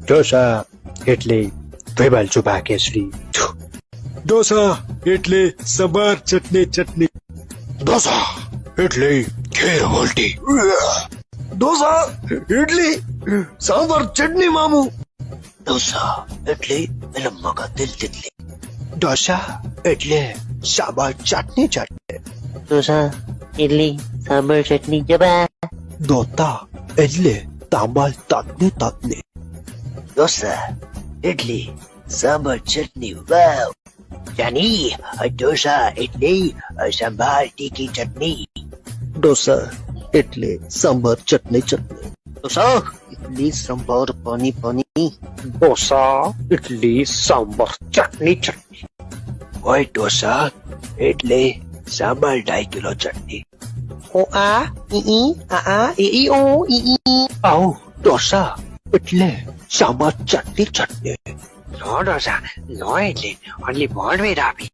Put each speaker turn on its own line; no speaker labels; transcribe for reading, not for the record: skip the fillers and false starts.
ઢોસા એટલે ભેબાલ ચુબા કેસરી. ઢોસા એટલે સંભાર ચટણી ચટણી. ઢોસા એટલે ખેર હોલટી. ઢોસા ઇડલી સાંભાર ચટણી મામુ. ઢોસા એટલે લંબાકા દિલ તિતલી. ઢોસા એટલે સાંભાર ચટણી ચટણી.
ઢોસા ઇડલી સાંભાર ચટણી જબા.
દોતા એટલે તાંબાલ તાતને તાતને.
ઢોસા ઇડલી સાંભાર ચટણી વાવ. જાની ઢોસા ઇડલી સાંભાર તીખી ચટણી.
ઢોસા એટલે સાંભાર ચટણી ચટણી.
ઢોસા ઇડલી સાંભાર પાણી પાણી.
ઢોસા ઇડલી સાંભાર ચટણી ચટણી.
ઓય ઢોસા એટલે સાંભાર 2.5 કિલો ચટણી. ઓ આ ઈ આ ઈ ઓ ઈ.
આવો ઢોસા એટલે સાંભાર ચટણી ચટણી.
નો ઢોસા નો એટલે ઓનલી 1 way આપી.